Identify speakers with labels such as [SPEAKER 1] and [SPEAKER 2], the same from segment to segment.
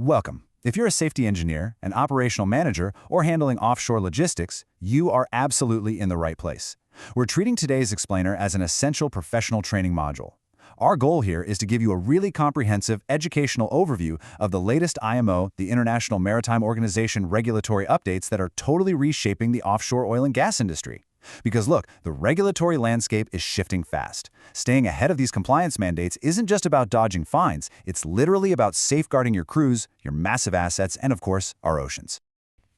[SPEAKER 1] Welcome. If you're a safety engineer, an operational manager, or handling offshore logistics, you are absolutely in the right place. We're treating today's explainer as an essential professional training module. Our goal here is to give you a really comprehensive educational overview of the latest IMO, the International Maritime Organization regulatory updates that are totally reshaping the offshore oil and gas industry. Because look, the regulatory landscape is shifting fast. Staying ahead of these compliance mandates isn't just about dodging fines, it's literally about safeguarding your crews, your massive assets, and of course, our oceans.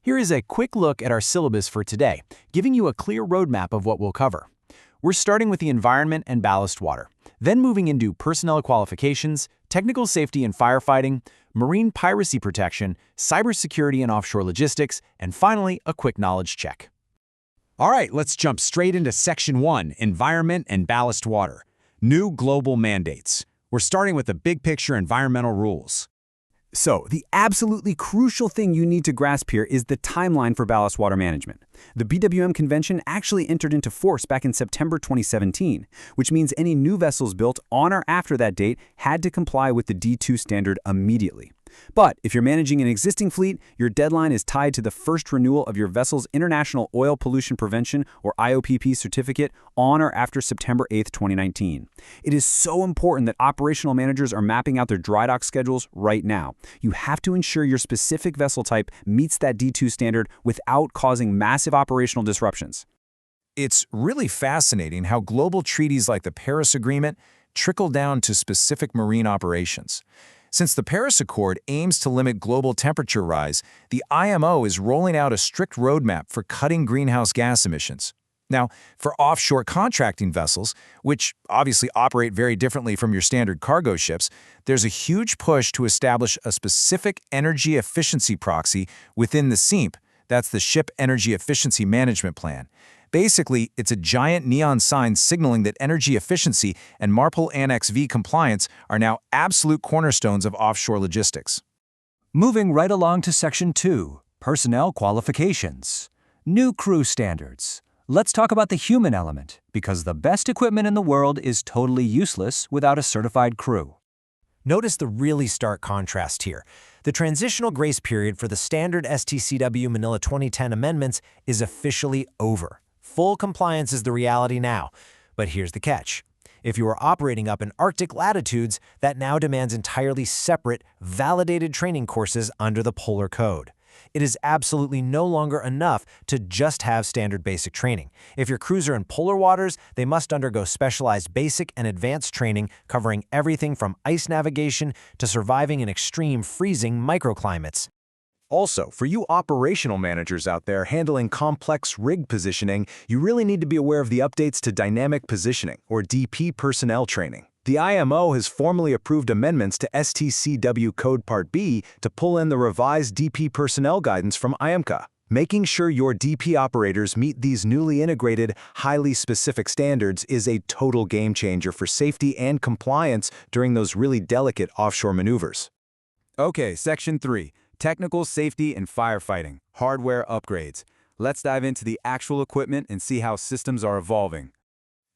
[SPEAKER 2] Here is a quick look at our syllabus for today, giving you a clear roadmap of what we'll cover. We're starting with the environment and ballast water, then moving into personnel qualifications, technical safety and firefighting, marine piracy protection, cybersecurity and offshore logistics, and finally, a quick knowledge check.
[SPEAKER 3] All right, let's jump straight into Section 1, Environment and Ballast Water. New global mandates. We're starting with the big picture environmental rules.
[SPEAKER 4] So, the absolutely crucial thing you need to grasp here is the timeline for ballast water management. The BWM Convention actually entered into force back in September 2017, which means any new vessels built on or after that date had to comply with the D2 standard immediately. But if you're managing an existing fleet, your deadline is tied to the first renewal of your vessel's International Oil Pollution Prevention or IOPP certificate on or after September 8, 2019. It is so important that operational managers are mapping out their dry dock schedules right now. You have to ensure your specific vessel type meets that D2 standard without causing massive operational disruptions.
[SPEAKER 5] It's really fascinating how global treaties like the Paris Agreement trickle down to specific marine operations. Since the Paris Accord aims to limit global temperature rise, the IMO is rolling out a strict roadmap for cutting greenhouse gas emissions. Now, for offshore contracting vessels, which obviously operate very differently from your standard cargo ships, there's a huge push to establish a specific energy efficiency proxy within the SEEMP. That's the Ship Energy Efficiency Management Plan. Basically, it's a giant neon sign signaling that energy efficiency and MARPOL Annex V compliance are now absolute cornerstones of offshore logistics.
[SPEAKER 6] Moving right along to Section 2, Personnel Qualifications. New crew standards. Let's talk about the human element, because the best equipment in the world is totally useless without a certified crew.
[SPEAKER 7] Notice the really stark contrast here. The transitional grace period for the standard STCW Manila 2010 amendments is officially over. Full compliance is the reality now. But here's the catch. If you are operating up in Arctic latitudes, that now demands entirely separate, validated training courses under the Polar Code. It is absolutely no longer enough to just have standard basic training. If your crews are in polar waters, they must undergo specialized basic and advanced training covering everything from ice navigation to surviving in extreme freezing microclimates.
[SPEAKER 5] Also, for you operational managers out there handling complex rig positioning, you really need to be aware of the updates to Dynamic Positioning, or DP personnel training. The IMO has formally approved amendments to STCW Code Part B to pull in the revised DP personnel guidance from IMCA. Making sure your DP operators meet these newly integrated, highly specific standards is a total game changer for safety and compliance during those really delicate offshore maneuvers.
[SPEAKER 4] Okay, Section 3. Technical safety and firefighting, hardware upgrades. Let's dive into the actual equipment and see how systems are evolving.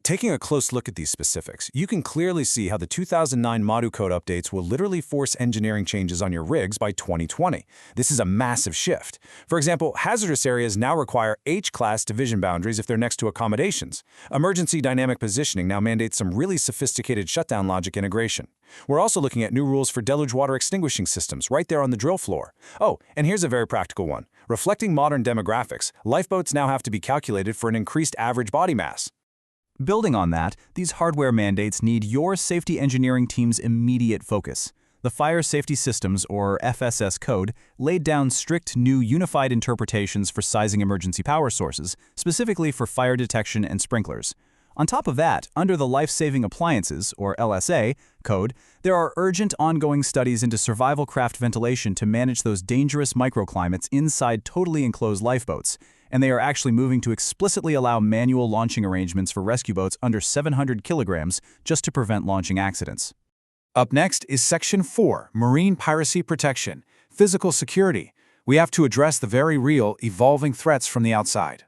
[SPEAKER 5] Taking a close look at these specifics, you can clearly see how the 2009 MODU Code updates will literally force engineering changes on your rigs by 2020. This is a massive shift. For example, hazardous areas now require H-class division boundaries if they're next to accommodations. Emergency dynamic positioning now mandates some really sophisticated shutdown logic integration. We're also looking at new rules for deluge water extinguishing systems right there on the drill floor. Oh, and here's a very practical one. Reflecting modern demographics, lifeboats now have to be calculated for an increased average body mass.
[SPEAKER 1] Building on that, these hardware mandates need your safety engineering team's immediate focus. The Fire Safety Systems, or FSS code, laid down strict new unified interpretations for sizing emergency power sources, specifically for fire detection and sprinklers. On top of that, under the Life-Saving Appliances, or LSA, code, there are urgent ongoing studies into survival craft ventilation to manage those dangerous microclimates inside totally enclosed lifeboats, and they are actually moving to explicitly allow manual launching arrangements for rescue boats under 700 kilograms just to prevent launching accidents.
[SPEAKER 5] Up next is Section 4, Marine Piracy Protection, Physical Security. We have to address the very real, evolving threats from the outside.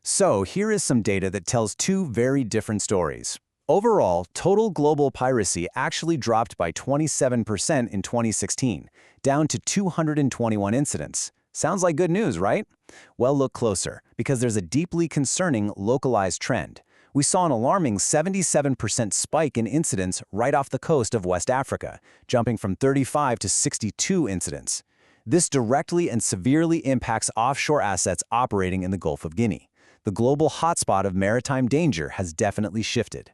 [SPEAKER 2] So here is some data that tells two very different stories. Overall, total global piracy actually dropped by 27% in 2016, down to 221 incidents. Sounds like good news, right? Well, look closer, because there's a deeply concerning localized trend. We saw an alarming 77% spike in incidents right off the coast of West Africa, jumping from 35 to 62 incidents. This directly and severely impacts offshore assets operating in the Gulf of Guinea. The global hotspot of maritime danger has definitely shifted.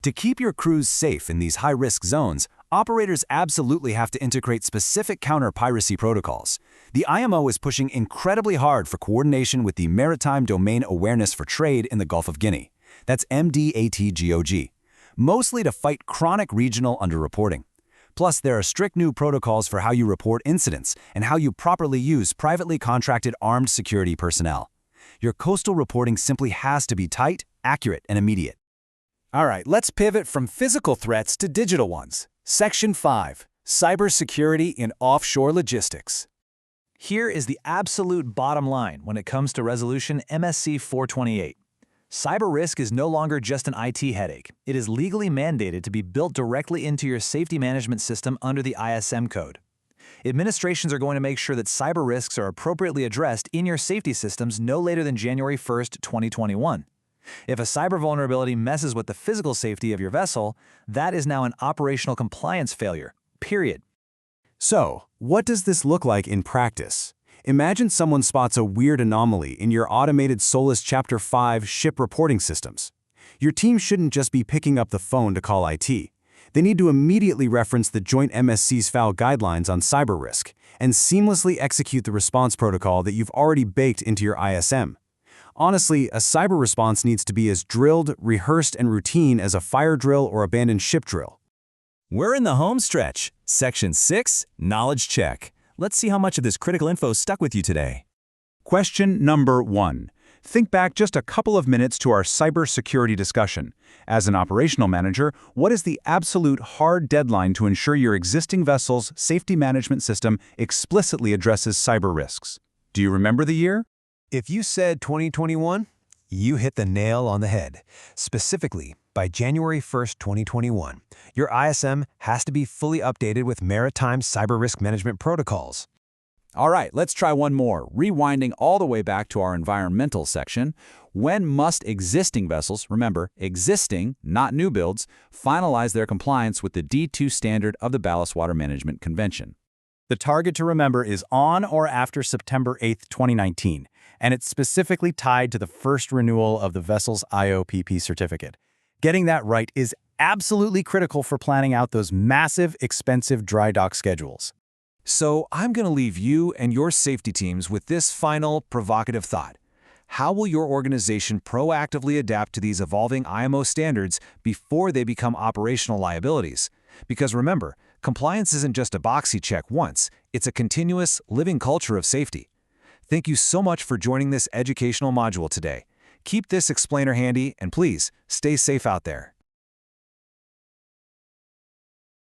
[SPEAKER 1] To keep your crews safe in these high-risk zones, operators absolutely have to integrate specific counter-piracy protocols. The IMO is pushing incredibly hard for coordination with the Maritime Domain Awareness for Trade in the Gulf of Guinea. That's MDATGOG, mostly to fight chronic regional underreporting. Plus, there are strict new protocols for how you report incidents and how you properly use privately contracted armed security personnel. Your coastal reporting simply has to be tight, accurate, and immediate.
[SPEAKER 2] All right, let's pivot from physical threats to digital ones. Section 5, Cybersecurity in Offshore Logistics.
[SPEAKER 1] Here is the absolute bottom line when it comes to Resolution MSC 428. Cyber risk is no longer just an IT headache. It is legally mandated to be built directly into your safety management system under the ISM code. Administrations are going to make sure that cyber risks are appropriately addressed in your safety systems no later than January 1st, 2021. If a cyber vulnerability messes with the physical safety of your vessel, that is now an operational compliance failure, period.
[SPEAKER 2] So, what does this look like in practice? Imagine someone spots a weird anomaly in your automated SOLAS Chapter 5 ship reporting systems. Your team shouldn't just be picking up the phone to call IT. They need to immediately reference the Joint MSC's FOUL guidelines on cyber risk and seamlessly execute the response protocol that you've already baked into your ISM. Honestly, a cyber response needs to be as drilled, rehearsed, and routine as a fire drill or abandoned ship drill.
[SPEAKER 1] We're in the home stretch. Section 6, Knowledge Check. Let's see how much of this critical info stuck with you today.
[SPEAKER 4] Question number 1. Think back just a couple of minutes to our cybersecurity discussion. As an operational manager, what is the absolute hard deadline to ensure your existing vessel's safety management system explicitly addresses cyber risks? Do you remember the year?
[SPEAKER 7] If you said 2021, you hit the nail on the head. Specifically, by January 1st, 2021, your ISM has to be fully updated with maritime cyber risk management protocols.
[SPEAKER 1] All right, let's try one more, rewinding all the way back to our environmental section. When must existing vessels, remember, existing, not new builds, finalize their compliance with the D2 standard of the Ballast Water Management Convention?
[SPEAKER 2] The target to remember is on or after September 8, 2019, and it's specifically tied to the first renewal of the vessel's IOPP certificate. Getting that right is absolutely critical for planning out those massive, expensive dry dock schedules.
[SPEAKER 5] So I'm going to leave you and your safety teams with this final provocative thought. How will your organization proactively adapt to these evolving IMO standards before they become operational liabilities? Because remember, compliance isn't just a box you check once, it's a continuous, living culture of safety. Thank you so much for joining this educational module today. Keep this explainer handy and please, stay safe out there.